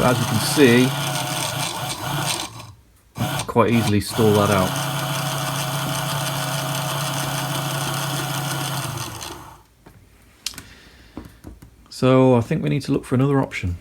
But as you can see, quite easily stall that out. So I think we need to look for another option.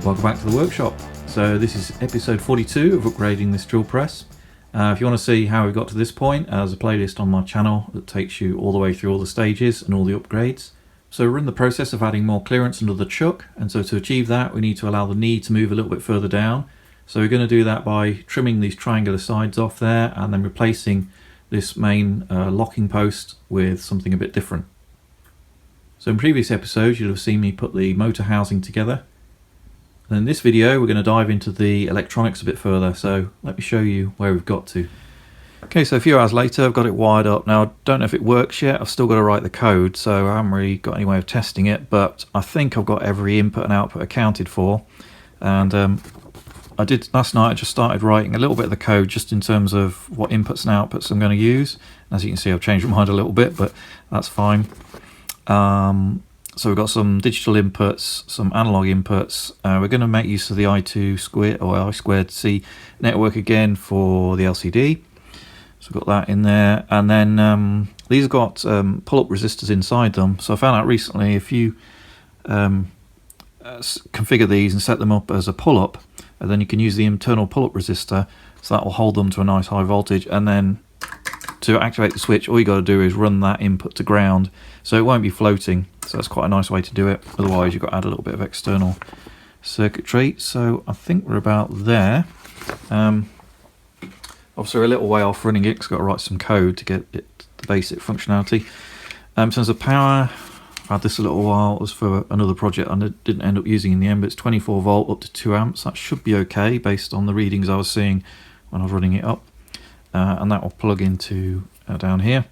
Welcome back to the workshop. So this is episode 42 of upgrading this drill press. If you want to see how we got to this point, there's a playlist on my channel that takes you all the way through all the stages and all the upgrades. So we're in the process of adding more clearance under the chuck, and so to achieve that we need to allow the knee to move a little bit further down. So we're going to do that by trimming these triangular sides off there and then replacing this main locking post with something a bit different. So in previous episodes you'll have seen me put the motor housing together. And in this video we're going to dive into the electronics a bit further, so let me show you where we've got to. Okay, so a few hours later I've got it wired up. Now I don't know if it works yet, I've still got to write the code, so I haven't really got any way of testing it, but I think I've got every input and output accounted for. And I did last night, I just started writing a little bit of the code just in terms of what inputs and outputs I'm going to use. As you can see I've changed my mind a little bit, but that's fine. So we've got some digital inputs, some analog inputs. We're going to make use of the I2 or I2C network again for the LCD. So we've got that in there. And then these have got pull-up resistors inside them. So I found out recently if you configure these and set them up as a pull-up, and then you can use the internal pull-up resistor, so that will hold them to a nice high voltage. And then to activate the switch, all you got to do is run that input to ground, so it won't be floating. So that's quite a nice way to do it. Otherwise you've got to add a little bit of external circuitry. So I think we're about there. Obviously we're a little way off running it because I've got to write some code to get it the basic functionality. In terms of power, I've had this a little while. It was for another project I didn't end up using in the end, but it's 24 volt up to 2 amps. That should be okay based on the readings I was seeing when I was running it up. And that will plug into down here.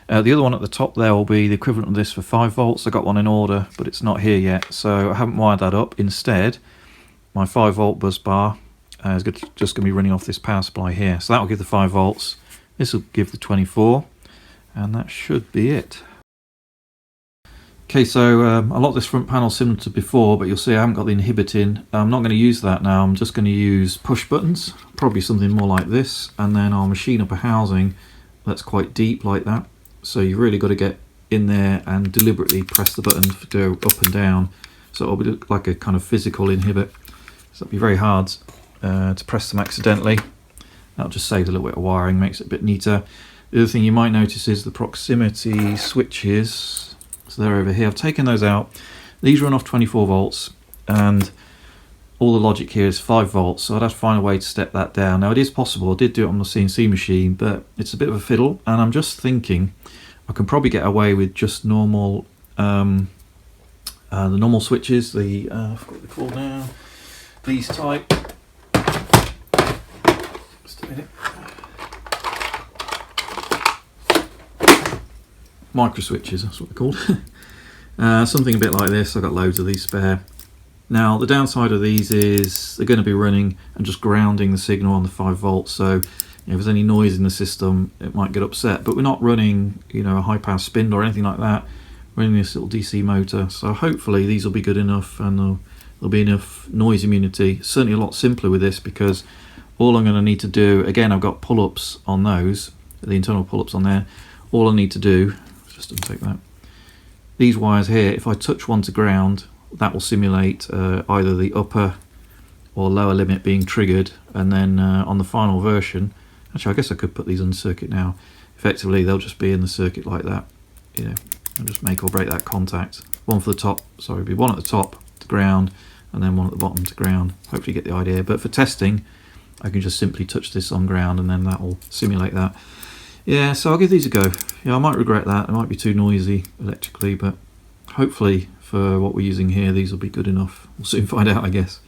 The other one at the top there will be the equivalent of this for 5 volts. I got one in order, but it's not here yet, so I haven't wired that up. Instead, my 5 volt bus bar is just going to be running off this power supply here. So that will give the 5 volts. This will give the 24, and that should be it. Okay, so a lot of this front panel is similar to before, but you'll see I haven't got the inhibit in. I'm not going to use that now. I'm just going to use push buttons, probably something more like this, and then I'll machine up a housing that's quite deep like that. So you've really got to get in there and deliberately press the button to go up and down. So it'll be like a kind of physical inhibit. So it'll be very hard to press them accidentally. That'll just save a little bit of wiring, makes it a bit neater. The other thing you might notice is the proximity switches. So they're over here. I've taken those out. These run off 24 volts and all the logic here is 5 volts, so I'd have to find a way to step that down. Now it is possible, I did do it on the CNC machine, but it's a bit of a fiddle, and I'm just thinking I can probably get away with just normal, the normal switches, I forgot what they're called now, these type. Just a minute. Micro switches, that's what they're called. Something a bit like this. I've got loads of these spare. Now the downside of these is they're going to be running and just grounding the signal on the 5 volts, so if there's any noise in the system it might get upset, but we're not running a high power spin or anything like that. We're running this little DC motor, so hopefully these will be good enough and there'll be enough noise immunity. Certainly a lot simpler with this, because all I'm going to need to do, again I've got pull-ups on those, the internal pull-ups on there. All I need to do, just untake that, these wires here, if I touch one to ground, that will simulate either the upper or lower limit being triggered, and then on the final version, actually I guess I could put these on the circuit now, effectively they'll just be in the circuit like that, I'll just make or break that contact. One for the top, sorry, it'll be one at the top to ground, and then one at the bottom to ground. Hopefully you get the idea, but for testing I can just simply touch this on ground and then that will simulate that. Yeah, so I'll give these a go. I might regret that, it might be too noisy electrically, but hopefully for what we're using here these will be good enough. We'll soon find out, I guess.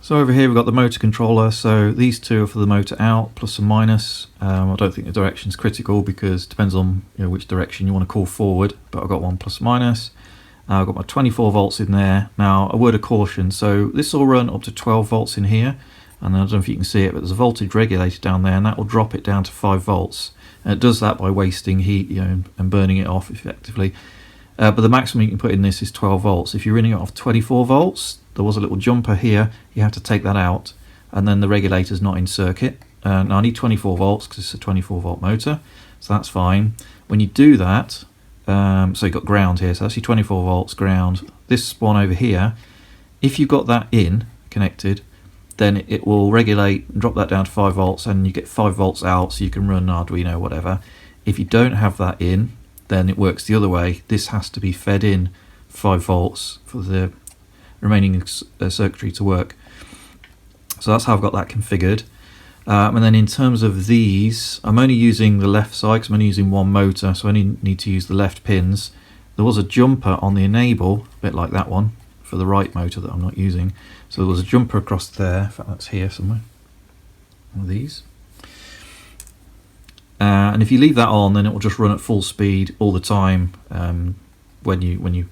So over here we've got the motor controller, so these two are for the motor out, plus and minus. I don't think the direction is critical because it depends on which direction you want to call forward, but I've got one plus minus. I've got my 24 volts in there. Now, a word of caution, so this will run up to 12 volts in here, and I don't know if you can see it, but there's a voltage regulator down there, and that will drop it down to 5 volts. And it does that by wasting heat, and burning it off effectively. But the maximum you can put in this is 12 volts. If you're running it off 24 volts, there was a little jumper here, you have to take that out, and then the regulator's not in circuit. Now I need 24 volts because it's a 24 volt motor, so that's fine. When you do that, so you've got ground here, so that's your 24 volts ground. This one over here, if you've got that in connected, then it will regulate and drop that down to 5 volts, and you get 5 volts out, so you can run Arduino, whatever. If you don't have that in, then it works the other way. This has to be fed in 5 volts for the remaining circuitry to work. So that's how I've got that configured. And then in terms of these, I'm only using the left side because I'm only using one motor, so I only need to use the left pins. There was a jumper on the enable, a bit like that one, for the right motor that I'm not using. So there was a jumper across there, in fact that's here somewhere, one of these. And if you leave that on, then it will just run at full speed all the time when you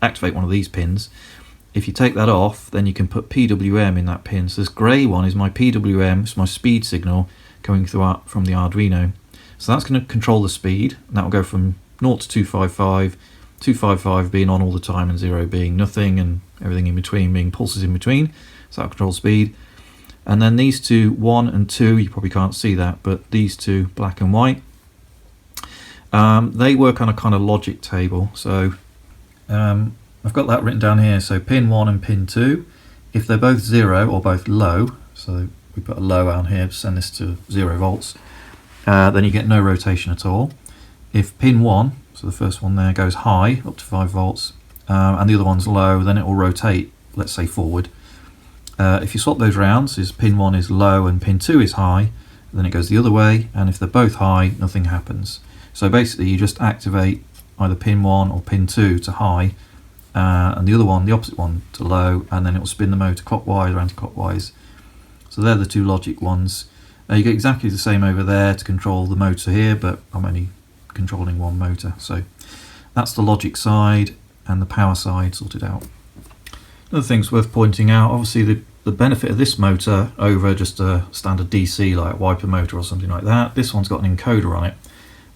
activate one of these pins. If you take that off, then you can put PWM in that pin. So this grey one is my PWM, it's my speed signal coming through from the Arduino. So that's going to control the speed, and that will go from 0 to 255, 255 being on all the time and 0 being nothing, and everything in between being pulses in between. So that'll control speed. And then these two, 1 and 2, you probably can't see that, but these two, black and white, they work on a kind of logic table. So I've got that written down here. So pin 1 and pin 2, if they're both 0 or both low, so we put a low on here to send this to 0 volts, then you get no rotation at all. If pin 1, so the first one there, goes high, up to 5 volts, and the other one's low, then it will rotate, let's say forward. If you swap those rounds, is pin 1 is low and pin 2 is high, then it goes the other way, and if they're both high, nothing happens. So basically you just activate either pin 1 or pin 2 to high, and the other one, the opposite one, to low, and then it will spin the motor clockwise or anti-clockwise. So they're the two logic ones. You get exactly the same over there to control the motor here, but I'm only controlling one motor. So that's the logic side, and the power side sorted out. Another thing's worth pointing out, obviously the benefit of this motor over just a standard DC like a wiper motor or something like that, this one's got an encoder on it.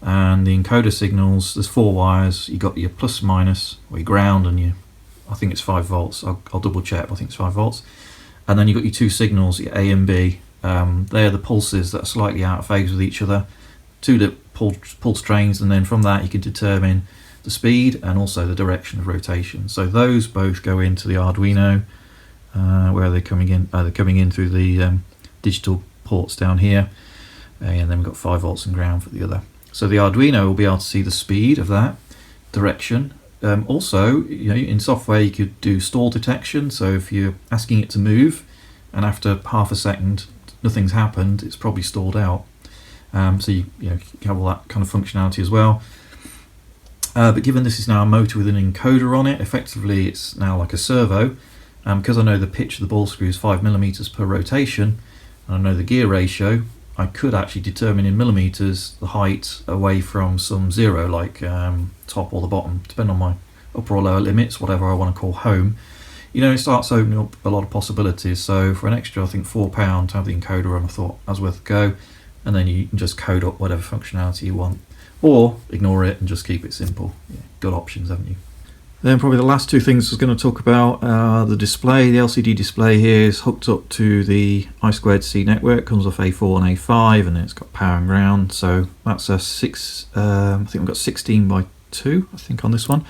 And the encoder signals, there's 4 wires, you got your plus minus, or your ground, and I think it's 5 volts, I'll double check, but I think it's 5 volts. And then you've got your 2 signals, your A and B, they're the pulses that are slightly out of phase with each other, 2 that pull strings, and then from that you can determine the speed and also the direction of rotation. So those both go into the Arduino, where are they coming in? They're coming in through the digital ports down here, and then we've got 5 volts and ground for the other. So the Arduino will be able to see the speed of that, direction. Also, in software you could do stall detection. So if you're asking it to move, and after half a second nothing's happened, it's probably stalled out. So you have all that kind of functionality as well. But given this is now a motor with an encoder on it, effectively it's now like a servo. Because I know the pitch of the ball screw is 5mm per rotation, and I know the gear ratio, I could actually determine in millimeters the height away from some 0, like top or the bottom, depending on my upper or lower limits, whatever I want to call home. It starts opening up a lot of possibilities. So for an extra, I think £4 to have the encoder on, I thought that was worth a go. And then you can just code up whatever functionality you want, or ignore it and just keep it simple. Good options, haven't you? Then probably the last 2 things I was going to talk about, the display. The LCD display here is hooked up to the I2C network, comes off A4 and A5, and then it's got power and ground. So that's a 6, I think we've got 16 by 2, I think, on this one.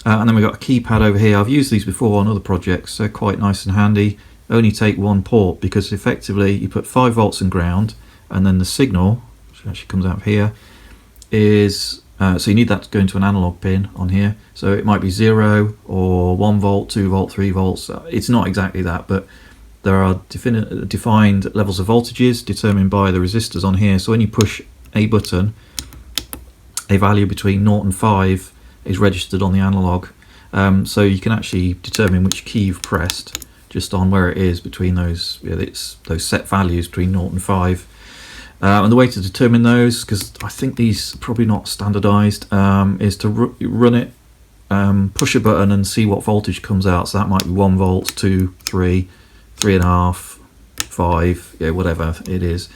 And then we've got a keypad over here. I've used these before on other projects, they're quite nice and handy. Only take one port, because effectively you put 5 volts and ground, and then the signal, which actually comes out of here, is so you need that to go into an analog pin on here. So it might be 0 or 1 volt, 2 volt, 3 volts. It's not exactly that, but there are defined levels of voltages determined by the resistors on here. So when you push a button, a value between 0 and 5 is registered on the analog. So you can actually determine which key you've pressed just on where it is between those those set values between 0 and 5. And the way to determine those, because I think these are probably not standardized, is to run it push a button and see what voltage comes out. So that might be 1 volt, 2, 3, 3.5, 5, yeah, whatever it is.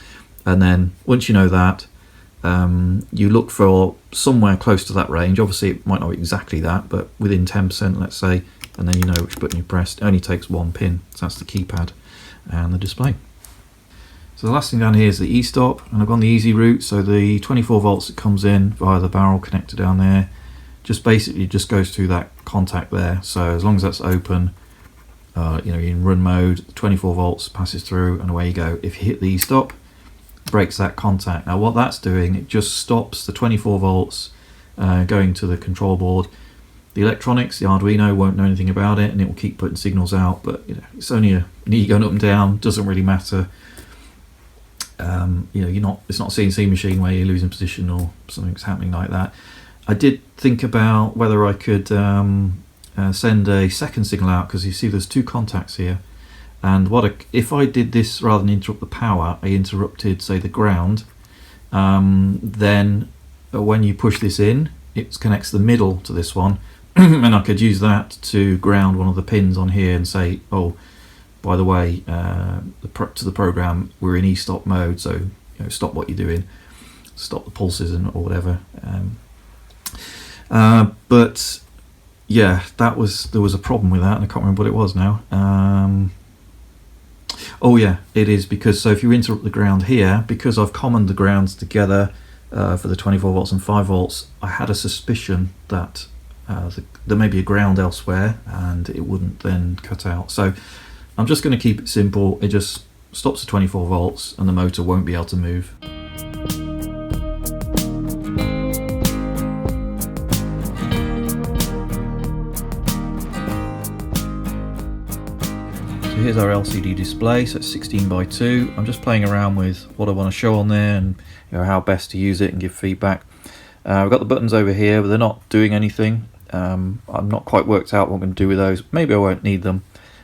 And then once you know that, you look for somewhere close to that range. Obviously it might not be exactly that, but within 10%, let's say, and then you know which button you pressed. It only takes 1 pin, so that's the keypad and the display. So the last thing down here is the e-stop, and I've gone the easy route. So the 24 volts that comes in via the barrel connector down there just basically just goes through that contact there. So as long as that's open, you know, in run mode, 24 volts passes through and away you go. If you hit the e-stop, breaks that contact. Now what that's doing, it just stops the 24 volts going to the control board. The electronics, the Arduino, won't know anything about it, and it will keep putting signals out, but you know, it's only a knee going up and down, doesn't really matter. You know, it's not a CNC machine where you're losing position or something's happening like that. I did think about whether I could send a second signal out, because you see there's 2 contacts here, and if I did this rather than interrupt the power, I interrupted, say, the ground, then when you push this in, it connects the middle to this one, and I could use that to ground one of the pins on here and say, oh, by the way, to the program, we're in e-stop mode, so you know, stop what you're doing, stop the pulses or whatever. But yeah, there was a problem with that, and I can't remember what it was now. Oh yeah, it is, because so if you interrupt the ground here, because I've commoned the grounds together for the 24 volts and 5 volts, I had a suspicion that there may be a ground elsewhere and it wouldn't then cut out. So I'm just going to keep it simple. It just stops at 24 volts and the motor won't be able to move. So here's our LCD display. So it's 16 by 2. I'm just playing around with what I want to show on there, and you know, how best to use it and give feedback. We've got the buttons over here, but they're not doing anything. I'm not quite worked out what I'm going to do with those. Maybe I won't need them.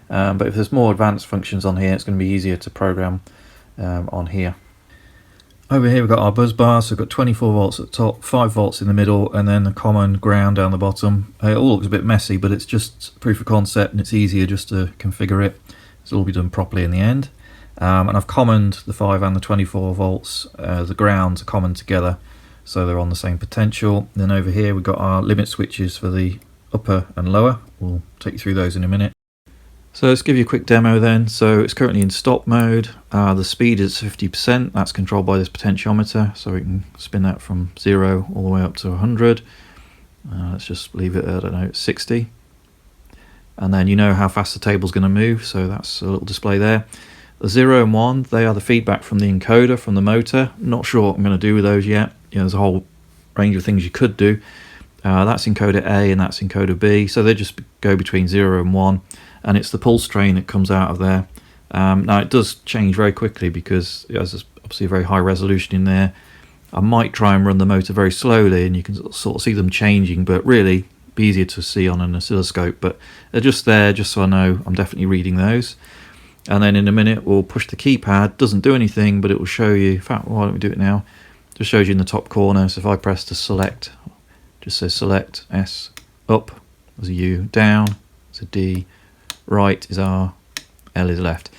But if there's more advanced functions on here, it's going to be easier to program on here. Over here we've got our buzz bar, so we've got 24 volts at the top, 5 volts in the middle, and then the common ground down the bottom. It all looks a bit messy, but it's just proof of concept, and it's easier just to configure it. It'll all be done properly in the end. And I've commoned the 5 and the 24 volts, the grounds are common together, so they're on the same potential. Then over here we've got our limit switches for the upper and lower. We'll take you through those in a minute. So let's give you a quick demo then. So it's currently in stop mode. The speed is 50%. That's controlled by this potentiometer. So we can spin that from 0 all the way up to 100. Let's just leave it at, I don't know, 60. And then you know how fast the table's going to move. So that's a little display there. The 0 and 1, they are the feedback from the encoder, from the motor. Not sure what I'm going to do with those yet. You know, there's a whole range of things you could do. That's encoder A and that's encoder B. So they just go between 0 and 1. And it's the pulse train that comes out of there. Now it does change very quickly because there's obviously a very high resolution in there. I might try and run the motor very slowly and you can sort of see them changing, but really be easier to see on an oscilloscope. But they're just there just so I know I'm definitely reading those. And then in a minute we'll push the keypad. Doesn't do anything, but it will show you. In fact, why don't we do it now? Just shows you in the top corner. So if I press to select, just says select, S, up, there's a U, down, there's a D, right is R, L is left,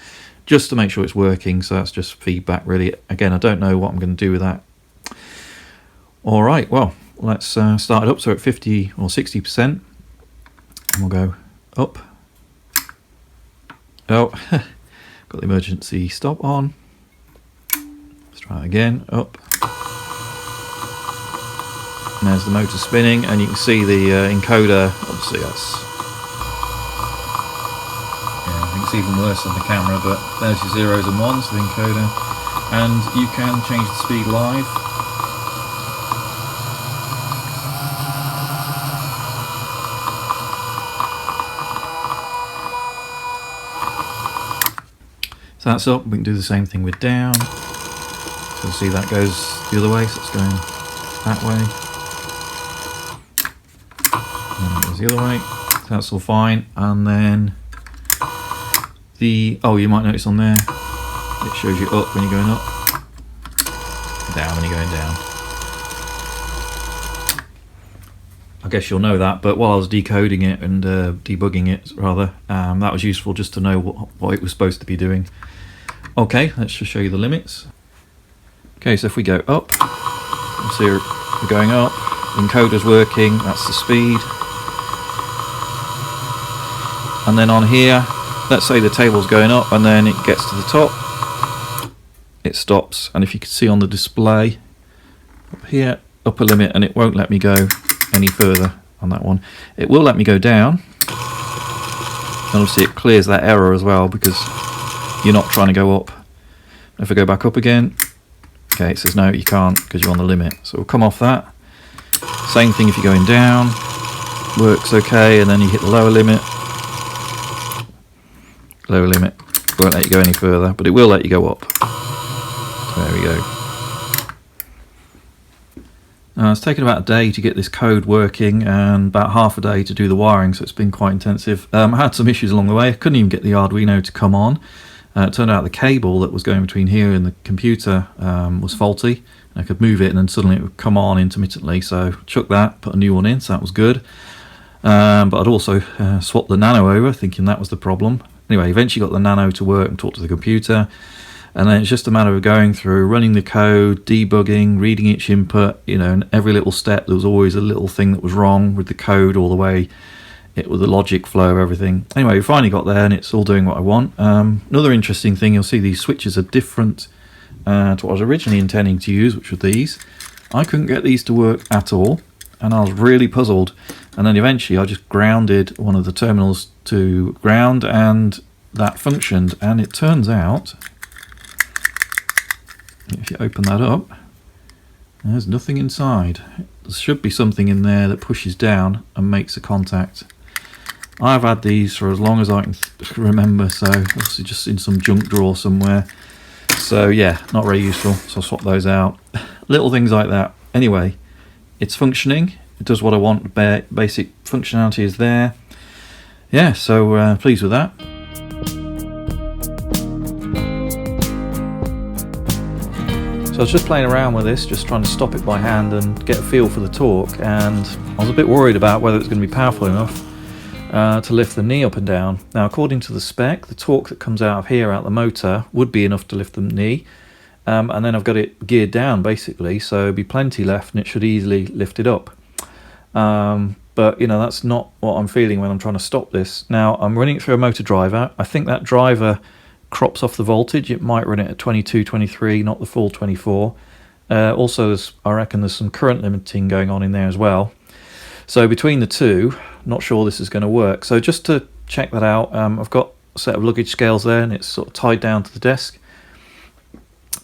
just to make sure it's working. So that's just feedback really. Again, I don't know what I'm going to do with that. All right, well, let's start it up. So at 50 or 60%, and we'll go up. Oh, got the emergency stop on. Let's try it again, up. And there's the motor spinning, and you can see the encoder, obviously that's, it's even worse on the camera, but there's your zeros and ones, the encoder, and you can change the speed live. So that's up. We can do the same thing with down. So see that goes the other way, so it's going that way. And it goes the other way. So that's all fine. And then you might notice on there, it shows you up when you're going up, down when you're going down. I guess you'll know that, but while I was decoding it and debugging it rather, that was useful just to know what it was supposed to be doing. Okay, let's just show you the limits. Okay, so if we go up, you'll see we're going up, the encoder's working, that's the speed. And then on here, let's say the table's going up and then it gets to the top, it stops, and if you can see on the display up here, upper limit, and it won't let me go any further on that one. It will let me go down, and obviously it clears that error as well because you're not trying to go up. If I go back up again, okay, it says no, you can't because you're on the limit, so we'll come off that. Same thing if you're going down, works okay, and then you hit the lower limit, won't let you go any further, but it will let you go up. So there we go. It's taken about a day to get this code working and about half a day to do the wiring, so it's been quite intensive. I had some issues along the way. I couldn't even get the Arduino to come on. It turned out the cable that was going between here and the computer was faulty. I could move it and then suddenly it would come on intermittently, so chuck that, put a new one in, so that was good. But I'd also swapped the Nano over, thinking that was the problem. Anyway, eventually got the Nano to work and talk to the computer. And then it's just a matter of going through, running the code, debugging, reading each input, you know, and every little step there was always a little thing that was wrong with the code all the way, with the logic flow of everything. Anyway, we finally got there and it's all doing what I want. Another interesting thing, you'll see these switches are different to what I was originally intending to use, which were these. I couldn't get these to work at all, and I was really puzzled. And then eventually I just grounded one of the terminals to ground, and that functioned. And it turns out, if you open that up, there's nothing inside. There should be something in there that pushes down and makes a contact. I've had these for as long as I can remember, so obviously just in some junk drawer somewhere. So yeah, not very useful, so I'll swap those out. Little things like that. Anyway, it's functioning, it does what I want, basic functionality is there. Yeah, so pleased with that. So I was just playing around with this, just trying to stop it by hand and get a feel for the torque, and I was a bit worried about whether it's going to be powerful enough to lift the knee up and down. Now, according to the spec, the torque that comes out of here, out the motor, would be enough to lift the knee, and then I've got it geared down basically, so there'll be plenty left and it should easily lift it up. But you know, that's not what I'm feeling when I'm trying to stop this. Now, I'm running it through a motor driver. I think that driver crops off the voltage. It might run it at 22, 23, not the full 24. Also, I reckon there's some current limiting going on in there as well. So between the two, not sure this is going to work. So just to check that out, I've got a set of luggage scales there, and it's sort of tied down to the desk.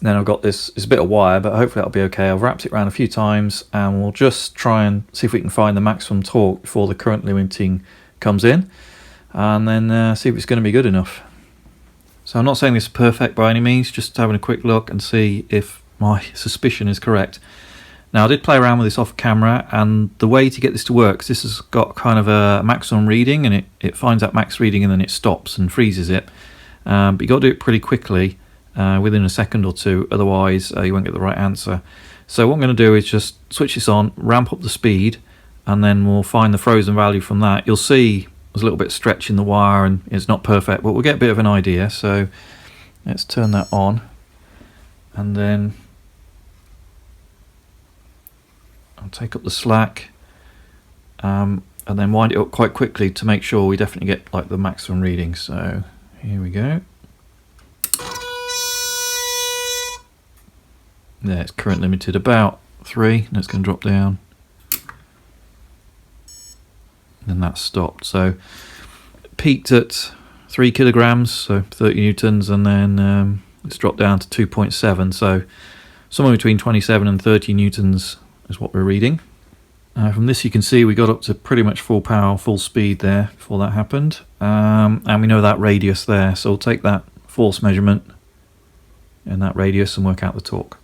Then I've got this, it's a bit of wire, but hopefully that'll be okay. I've wrapped it around a few times, and we'll just try and see if we can find the maximum torque before the current limiting comes in, and then see if it's going to be good enough. So I'm not saying this is perfect by any means, just having a quick look and see if my suspicion is correct. Now, I did play around with this off camera, and the way to get this to work, this has got kind of a maximum reading, and it finds that max reading and then it stops and freezes it. But you've got to do it pretty quickly, within a second or two, otherwise you won't get the right answer. So what I'm going to do is just switch this on, ramp up the speed, and then we'll find the frozen value from that. You'll see there's a little bit of stretch in the wire and it's not perfect, but we'll get a bit of an idea. So let's turn that on, and then I'll take up the slack, and then wind it up quite quickly to make sure we definitely get like the maximum reading. So here we go. There, it's current limited about 3, and it's going to drop down. And then that's stopped. So it peaked at 3 kilograms, so 30 newtons, and then it's dropped down to 2.7. So somewhere between 27 and 30 newtons is what we're reading. From this you can see we got up to pretty much full power, full speed there before that happened. And we know that radius there, so we'll take that force measurement and that radius and work out the torque.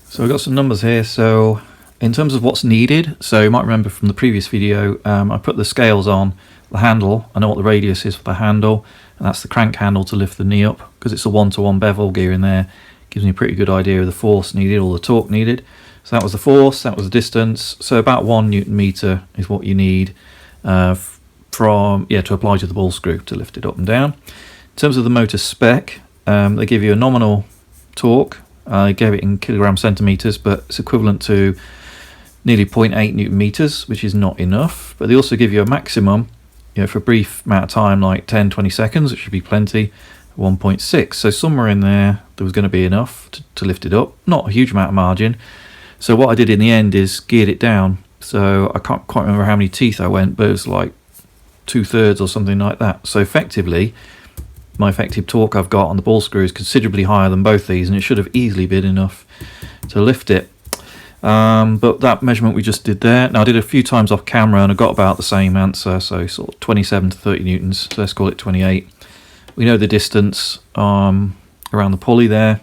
So we've got some numbers here. So in terms of what's needed, so you might remember from the previous video, I put the scales on the handle. I know what the radius is for the handle, and that's the crank handle to lift the knee up, because it's a 1-to-1 bevel gear in there. Gives me a pretty good idea of the force needed or the torque needed. So that was the force, that was the distance. So about 1 Newton meter is what you need to apply to the ball screw to lift it up and down. In terms of the motor spec, they give you a nominal torque. I gave it in kilogram centimeters, but it's equivalent to nearly 0.8 Newton meters, which is not enough. But they also give you a maximum, for a brief amount of time, like 10-20 seconds, which should be plenty, 1.6. So somewhere in there was going to be enough to lift it up. Not a huge amount of margin. So what I did in the end is geared it down. So I can't quite remember how many teeth I went, but it was like 2/3 or something like that. So effectively, my effective torque I've got on the ball screw is considerably higher than both these, and it should have easily been enough to lift it. But that measurement we just did there, now I did a few times off camera and I got about the same answer, so sort of 27 to 30 newtons, so let's call it 28. We know the distance around the pulley there,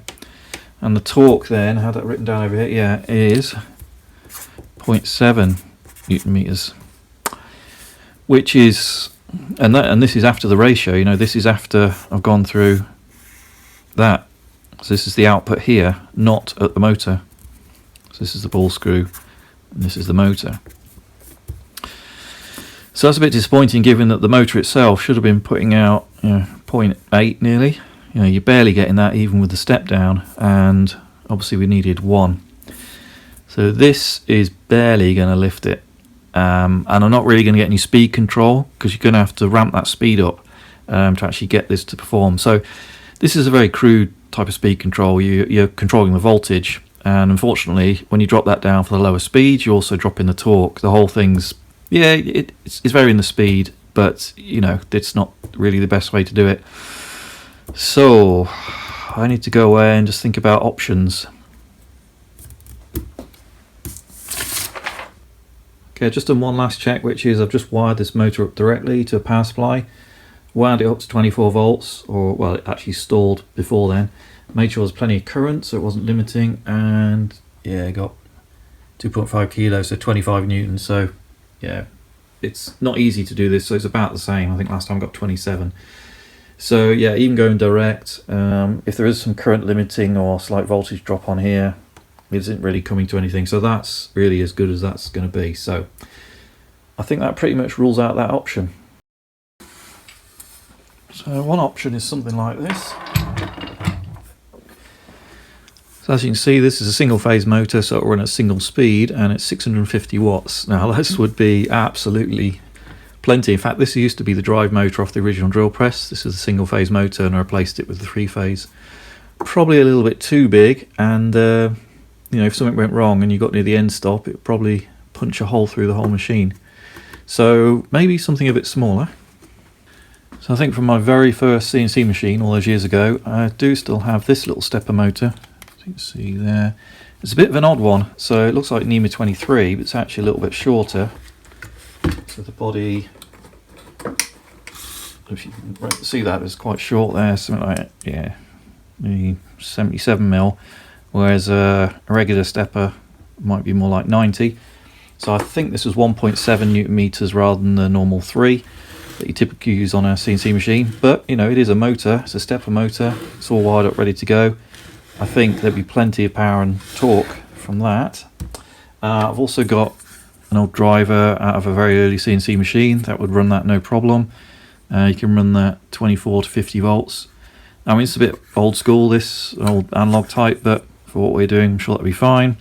and the torque then, I had that written down over here, is 0.7 Newton meters, which is, and this is after the ratio, this is after I've gone through that. So this is the output here, not at the motor. So this is the ball screw, and this is the motor. So that's a bit disappointing, given that the motor itself should have been putting out 0.8 nearly. You're barely getting that even with the step down, and obviously we needed 1. So this is barely going to lift it. And I'm not really going to get any speed control, because you're going to have to ramp that speed up to actually get this to perform. So this is a very crude type of speed control. You're controlling the voltage, and unfortunately when you drop that down for the lower speed, you also drop in the torque. The whole thing's, it's varying the speed, but it's not really the best way to do it. So I need to go away and just think about options. Okay, just done one last check, which is I've just wired this motor up directly to a power supply, wound it up to 24 volts, or well, it actually stalled before then, made sure there's plenty of current so it wasn't limiting, and got 2.5 kilos, so 25 newtons. So it's not easy to do this, so it's about the same. I think last time I got 27. So even going direct, if there is some current limiting or slight voltage drop on here, it isn't really coming to anything, so that's really as good as that's going to be. So I think that pretty much rules out that option. So one option is something like this. So as you can see, this is a single phase motor, so it'll run at single speed, and it's 650 watts. Now this would be absolutely plenty. In fact, this used to be the drive motor off the original drill press. This is a single phase motor, and I replaced it with the 3-phase. Probably a little bit too big, and if something went wrong and you got near the end stop, it would probably punch a hole through the whole machine. So maybe something a bit smaller. So I think from my very first CNC machine all those years ago, I do still have this little stepper motor. As you can see there, it's a bit of an odd one. So it looks like NEMA 23, but it's actually a little bit shorter. So the body, if you can see that, it's quite short there, something like maybe 77mm, whereas a regular stepper might be more like 90. So I think this was 1.7 Newton meters rather than the normal 3 that you typically use on a CNC machine. But it is a motor, it's a stepper motor, it's all wired up ready to go. I think there'd be plenty of power and torque from that. I've also got an old driver out of a very early CNC machine that would run that no problem. You can run that 24 to 50 volts. I mean, it's a bit old school, this old analog type, but for what we're doing, I'm sure that'll be fine.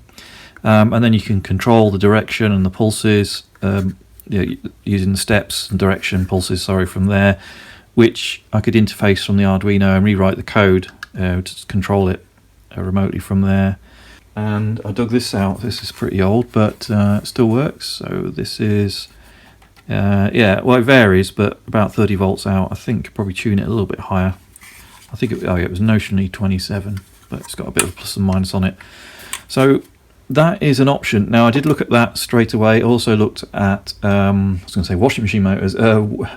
And then you can control the direction and the pulses, using the steps and direction pulses, from there, which I could interface from the Arduino and rewrite the code to control it remotely from there. And I dug this out. This is pretty old, but it still works. So this is, it varies, but about 30 volts out. I think probably tune it a little bit higher. I think it was notionally 27, but it's got a bit of a plus and minus on it. So that is an option. Now I did look at that straight away. Also looked at I was going to say washing machine motors,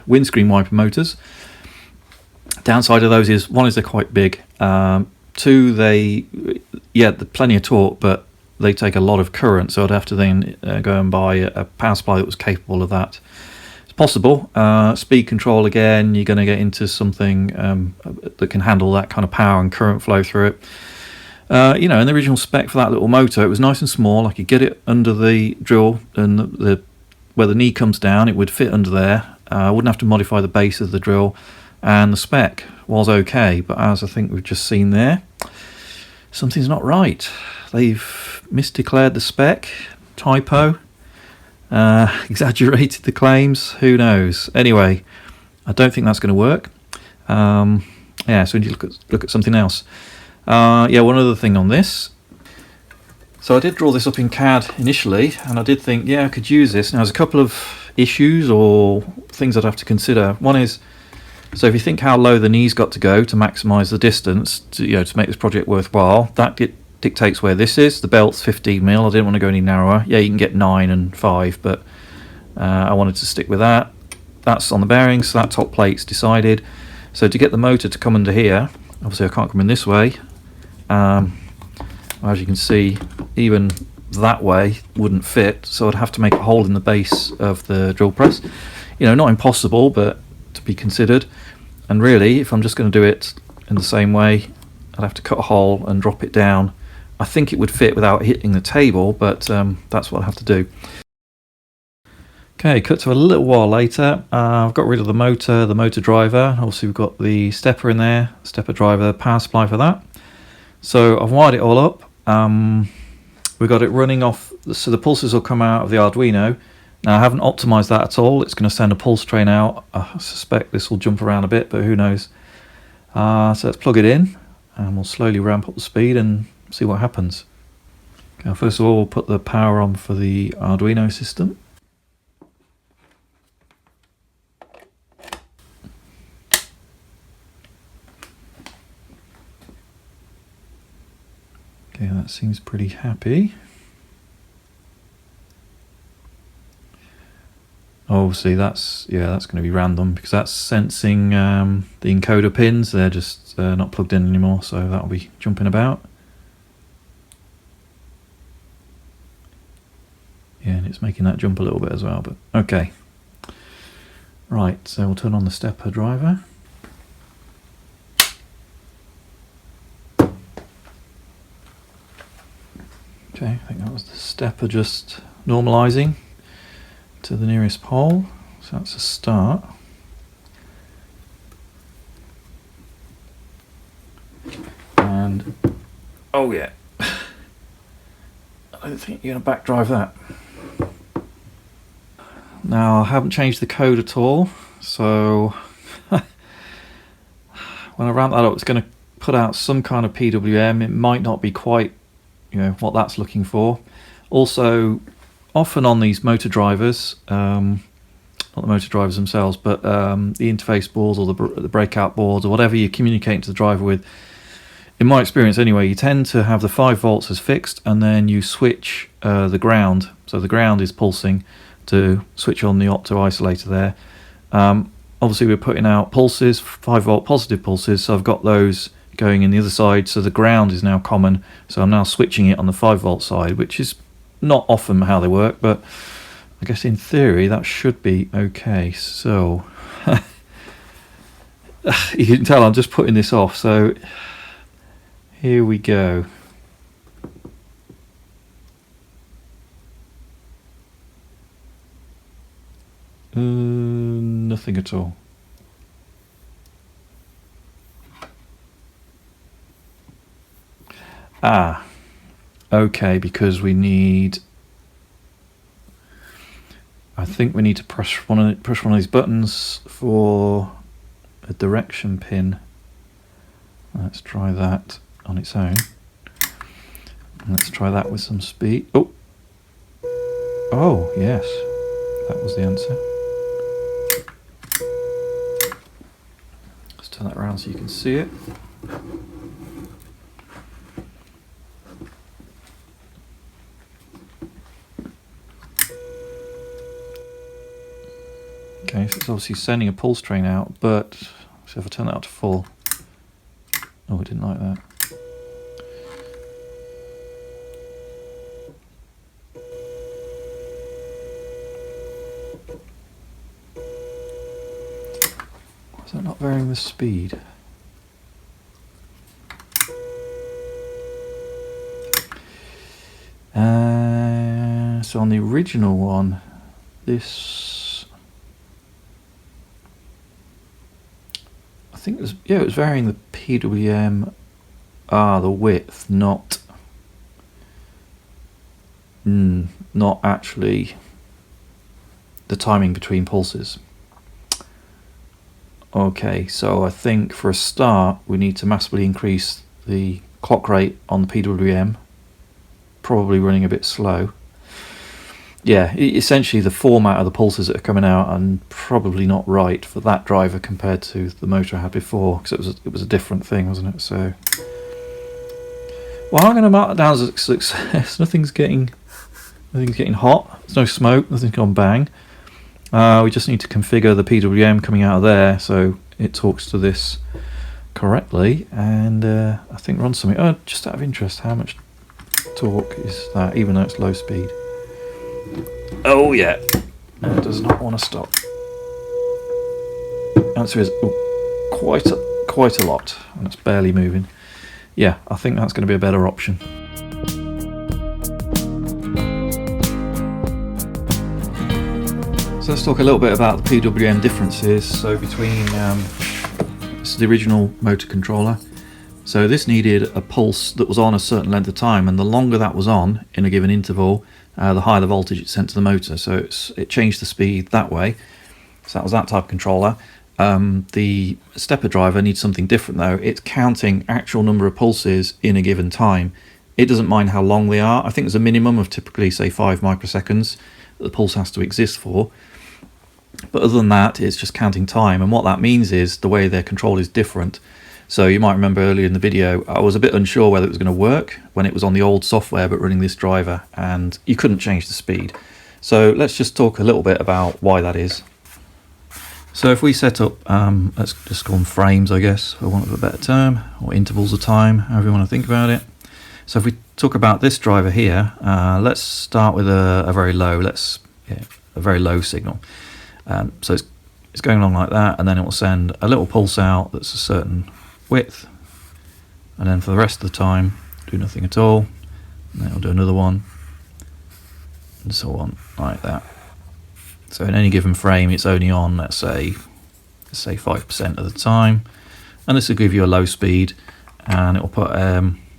windscreen wiper motors. Downside of those is, one is they're quite big. 2, they're plenty of torque, but they take a lot of current. So I'd have to then go and buy a power supply that was capable of that. It's possible. Speed control, again, you're going to get into something that can handle that kind of power and current flow through it. You know, in the original spec for that little motor, it was nice and small. I could get it under the drill, and where the knee comes down, it would fit under there. I wouldn't have to modify the base of the drill, and the spec was okay. But as I think we've just seen there, something's not right. They've misdeclared the spec, typo, exaggerated the claims. Who knows? Anyway, I don't think that's going to work. Yeah, so we need to look at something else. Yeah, one other thing on this. So I did draw this up in CAD initially, and I did think, yeah, I could use this. Now, there's a couple of issues or things I'd have to consider. One is, so if you think how low the knee's got to go to maximise the distance, to make this project worthwhile, that dictates where this is. The belt's 15mm. I didn't want to go any narrower. Yeah, you can get 9 and 5, but I wanted to stick with that. That's on the bearings, so that top plate's decided. So to get the motor to come under here, obviously I can't come in this way. As you can see, even that way wouldn't fit, so I'd have to make a hole in the base of the drill press. Not impossible, but to be considered. And really, if I'm just going to do it in the same way, I'd have to cut a hole and drop it down. I think it would fit without hitting the table, but that's what I have to do. Okay, cut to a little while later. I've got rid of the motor driver. Obviously we've got the stepper in there, stepper driver, power supply for that. So I've wired it all up. We've got it running off, so the pulses will come out of the Arduino. Now I haven't optimized that at all. It's going to send a pulse train out. I suspect this will jump around a bit, but who knows. So let's plug it in, and we'll slowly ramp up the speed and see what happens. Okay, first of all, we'll put the power on for the Arduino system. Okay, that seems pretty happy. Obviously that's going to be random because that's sensing the encoder pins. They're just not plugged in anymore, so that'll be jumping about. Yeah, and it's making that jump a little bit as well, but okay. Right, so we'll turn on the stepper driver. Okay, I think that was the stepper just normalising to the nearest pole, so that's a start. And oh yeah, I don't think you're going to backdrive that. Now I haven't changed the code at all, so when I ramp that up, it's going to put out some kind of PWM. It might not be quite what that's looking for. Also, often on these motor drivers, not the motor drivers themselves, but the interface boards or the breakout boards or whatever you're communicating to the driver with, in my experience anyway, you tend to have the 5 volts as fixed, and then you switch the ground, so the ground is pulsing, to switch on the opto isolator there. Obviously we're putting out pulses, 5 volt positive pulses, so I've got those going in the other side, so the ground is now common, so I'm now switching it on the 5 volt side, which is not often how they work, but I guess in theory that should be okay. So you can tell I'm just putting this off, so here we go. Nothing at all. Okay, because we need, I think we need to push one of these buttons for a direction pin. Let's try that on its own. Let's try that with some speed. Oh yes, that was the answer. Let's turn that around so you can see it. Okay, so it's obviously sending a pulse train out, but so if I turn that up to full, oh, I didn't like that. Why is that not varying the speed? So on the original one, this, I think it was, yeah, it was varying the PWM, the width, not actually the timing between pulses. Okay, so I think for a start we need to massively increase the clock rate on the PWM, probably running a bit slow. Yeah, essentially the format of the pulses that are coming out are probably not right for that driver compared to the motor I had before, because it was a different thing, wasn't it? So, well, I'm going to mark that down as a success. Nothing's getting hot. There's no smoke. Nothing's gone bang. We just need to configure the PWM coming out of there so it talks to this correctly, and I think we're on something. Oh, just out of interest, how much torque is that, even though it's low speed? Oh yeah, it does not want to stop. Answer is quite a lot, and it's barely moving. Yeah, I think that's going to be a better option. So let's talk a little bit about the PWM differences. So between this is the original motor controller. So this needed a pulse that was on a certain length of time, and the longer that was on in a given interval, the higher the voltage it sent to the motor. So it changed the speed that way. So that was that type of controller. The stepper driver needs something different though. It's counting actual number of pulses in a given time. It doesn't mind how long they are. I think there's a minimum of typically say 5 microseconds that the pulse has to exist for. But other than that, it's just counting time. And what that means is the way their control is different. So you might remember earlier in the video, I was a bit unsure whether it was going to work when it was on the old software but running this driver, and you couldn't change the speed. So let's just talk a little bit about why that is. So if we set up, let's just call them frames, I guess, for want of a better term, or intervals of time, however you want to think about it. So if we talk about this driver here, let's start with a very low, a very low signal. So it's going along like that, and then it will send a little pulse out that's a certain width, and then for the rest of the time do nothing at all, and then it'll do another one, and so on, like that. So in any given frame it's only on, let's say 5% of the time, and this will give you a low speed, and it'll put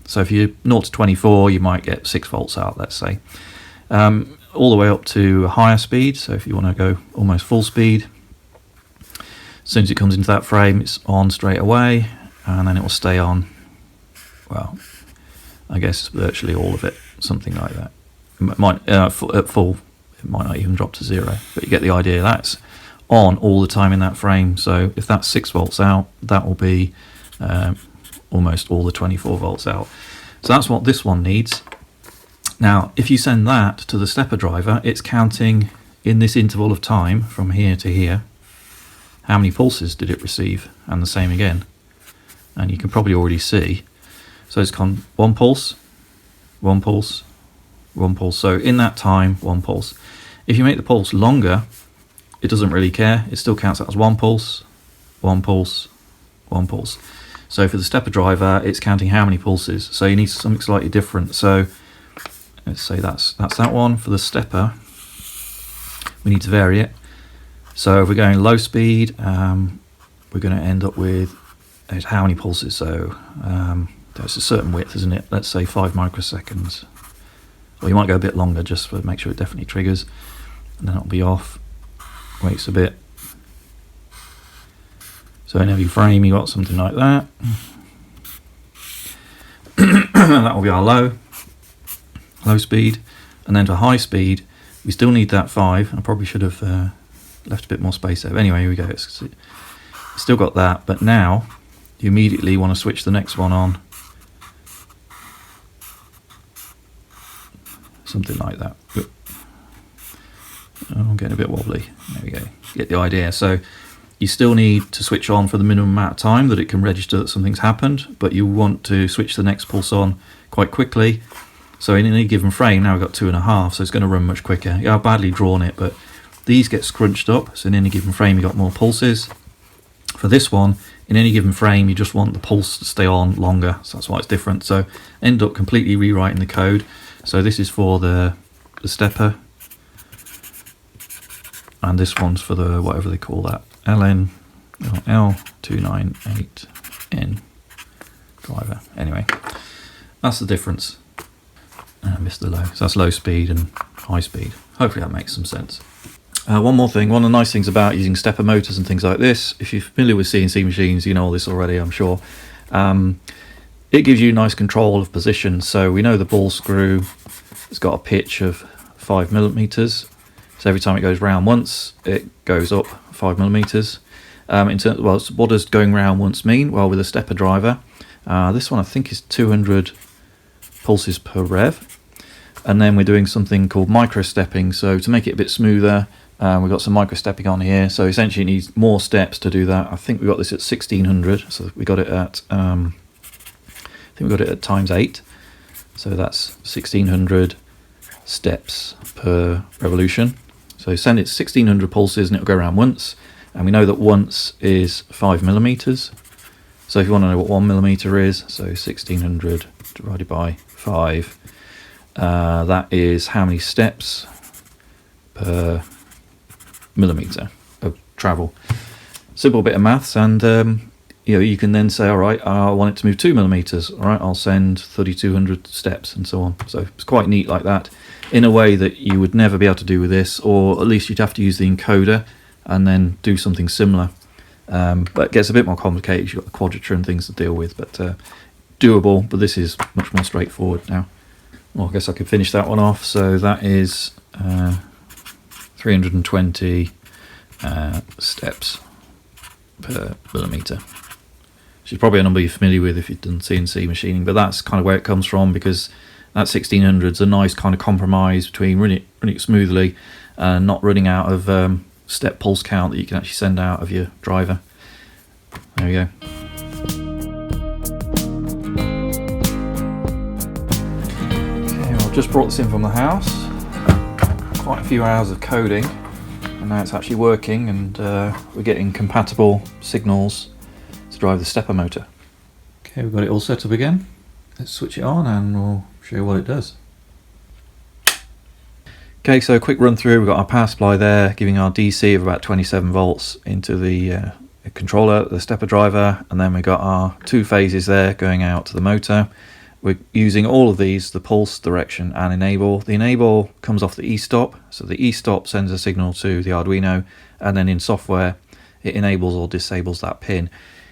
so if you're 0 to 24 you might get 6 volts out, let's say, all the way up to a higher speed. So if you want to go almost full speed, as soon as it comes into that frame it's on straight away, and then it will stay on, well, I guess virtually all of it, something like that. It might at full it might not even drop to 0, but you get the idea. That's on all the time in that frame. So if that's 6 volts out, that will be almost all the 24 volts out. So that's what this one needs. Now if you send that to the stepper driver, it's counting in this interval of time from here to here how many pulses did it receive, and the same again, and you can probably already see. So it's gone 1 pulse, 1 pulse, 1 pulse. So in that time, 1 pulse. If you make the pulse longer, it doesn't really care. It still counts that as 1 pulse, 1 pulse, 1 pulse. So for the stepper driver, it's counting how many pulses. So you need something slightly different. So let's say that's that one. For the stepper, we need to vary it. So if we're going low speed, we're going to end up with how many pulses. So there's a certain width, isn't it? Let's say 5 microseconds. Or you might go a bit longer just to make sure it definitely triggers. And then it'll be off. Waits a bit. So in every frame you got something like that. That will be our low speed. And then to high speed, we still need that 5. I probably should have left a bit more space there. But anyway, here we go. It's still got that, but now you immediately want to switch the next one on. Something like that. I'm getting a bit wobbly. There we go. Get the idea. So you still need to switch on for the minimum amount of time that it can register that something's happened, but you want to switch the next pulse on quite quickly. So in any given frame, now we've got 2.5, so it's going to run much quicker. Yeah, I've badly drawn it, but these get scrunched up, so in any given frame you've got more pulses. For this one, in any given frame you just want the pulse to stay on longer, so that's why it's different. So end up completely rewriting the code. So this is for the stepper and this one's for the whatever they call that, LN L298N driver. Anyway, that's the difference. I missed the low, so that's low speed and high speed. Hopefully that makes some sense. One more thing, one of the nice things about using stepper motors and things like this, if you're familiar with CNC machines, you know all this already, I'm sure. It gives you nice control of position. So we know the ball screw has got a pitch of 5 millimeters. So every time it goes round once, it goes up 5 millimeters. In terms, well, what does going round once mean? Well, with a stepper driver, this one I think is 200 pulses per rev. And then we're doing something called micro stepping. So to make it a bit smoother, we've got some micro stepping on here. So essentially it needs more steps to do that. I think we got this at 1600. So we got it at, I think we got it at ×8. So that's 1600 steps per revolution. So send it 1600 pulses and it'll go around once. And we know that once is 5 millimeters. So if you want to know what 1 millimeter is, so 1600 divided by 5, that is how many steps per millimeter of travel. Simple bit of maths, and you know, you can then say, all right, I want it to move 2 millimeters. All right, I'll send 3200 steps and so on. So it's quite neat like that, in a way that you would never be able to do with this, or at least you'd have to use the encoder and then do something similar. But it gets a bit more complicated. You've got the quadrature and things to deal with, but doable. But this is much more straightforward now. Well, I guess I could finish that one off. So that is 320 steps per millimeter, which is probably a number you're familiar with if you've done CNC machining, but that's kind of where it comes from, because that 1600 is a nice kind of compromise between running it smoothly and not running out of step pulse count that you can actually send out of your driver. There we go. Just brought this in from the house, quite a few hours of coding, and now it's actually working, and we're getting compatible signals to drive the stepper motor. Okay, we've got it all set up again. Let's switch it on and we'll show you what it does. Okay, so a quick run through. We've got our power supply there giving our DC of about 27 volts into the controller, the stepper driver, and then we've got our 2 phases there going out to the motor. We're using all of these, the pulse, direction and enable. The enable comes off the e-stop, so the e-stop sends a signal to the Arduino, and then in software it enables or disables that pin.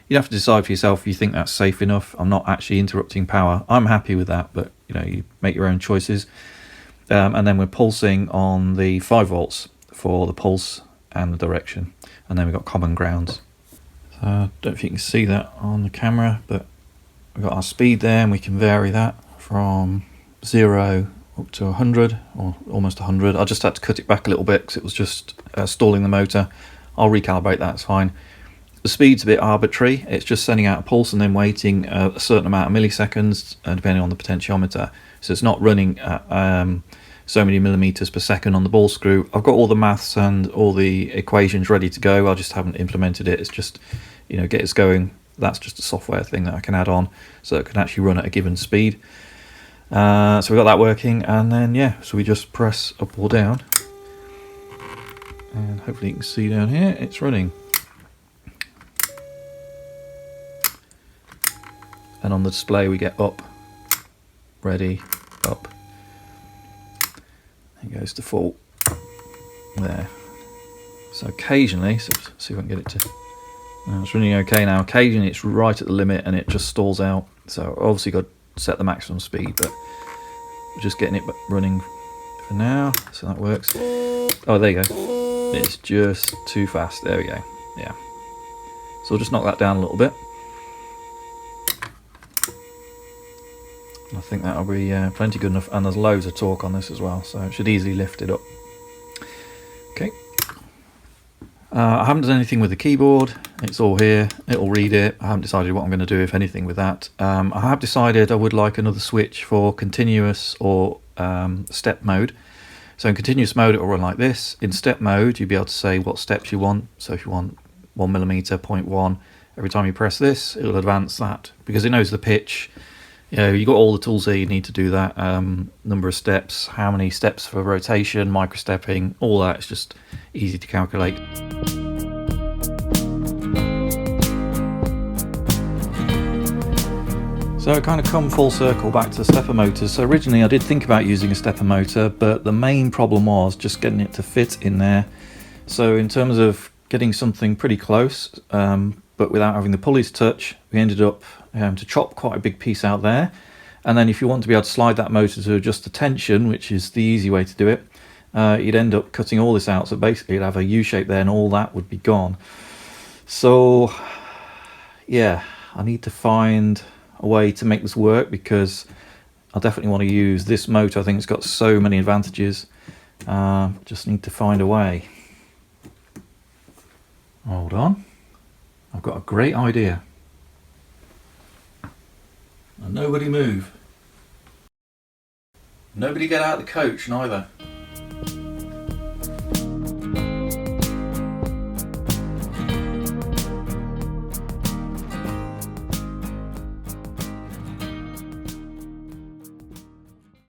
You have to decide for yourself if you think that's safe enough. I'm not actually interrupting power. I'm happy with that, but you know, you make your own choices. And then we're pulsing on the 5 volts for the pulse and the direction, and then we've got common grounds. So I don't know if you can see that on the camera, but we've got our speed there, and we can vary that from 0 up to 100 or almost 100. I just had to cut it back a little bit because it was just stalling the motor. I'll recalibrate that, it's fine. The speed's a bit arbitrary. It's just sending out a pulse and then waiting a certain amount of milliseconds depending on the potentiometer. So it's not running at so many millimeters per second on the ball screw. I've got all the maths and all the equations ready to go. I just haven't implemented it. It's just, you know, get us going. That's just a software thing that I can add on so it can actually run at a given speed. So we've got that working, and then yeah, so we just press up or down, and hopefully you can see down here it's running. And on the display we get up, ready, up. It goes to full there. So occasionally, so see if I can get it to, it's running okay now. Occasionally it's right at the limit and it just stalls out. So obviously got to set the maximum speed, but we're just getting it running for now. So that works. Oh, there you go. It's just too fast. There we go. Yeah. So we'll just knock that down a little bit. I think that'll be plenty good enough, and there's loads of torque on this as well, so it should easily lift it up. Okay. I haven't done anything with the keyboard. It's all here. It'll read it. I haven't decided what I'm going to do, if anything, with that. I have decided I would like another switch for continuous or step mode. So in continuous mode, it will run like this. In step mode, you'll be able to say what steps you want. So if you want 1 millimeter, 0.1, every time you press this, it'll advance that because it knows the pitch. Yeah, you got all the tools there you need to do that. Number of steps, how many steps for rotation, micro stepping, all that. It's just easy to calculate. So I kind of come full circle back to stepper motors. So originally I did think about using a stepper motor, but the main problem was just getting it to fit in there. So in terms of getting something pretty close, but without having the pulleys touch, we ended up having to chop quite a big piece out there. And then if you want to be able to slide that motor to adjust the tension, which is the easy way to do it, you'd end up cutting all this out. So basically you'd have a U-shape there and all that would be gone. So yeah, I need to find a way to make this work, because I definitely want to use this motor. I think it's got so many advantages. Just need to find a way. Hold on, I've got a great idea. And nobody move. Nobody get out of the coach neither.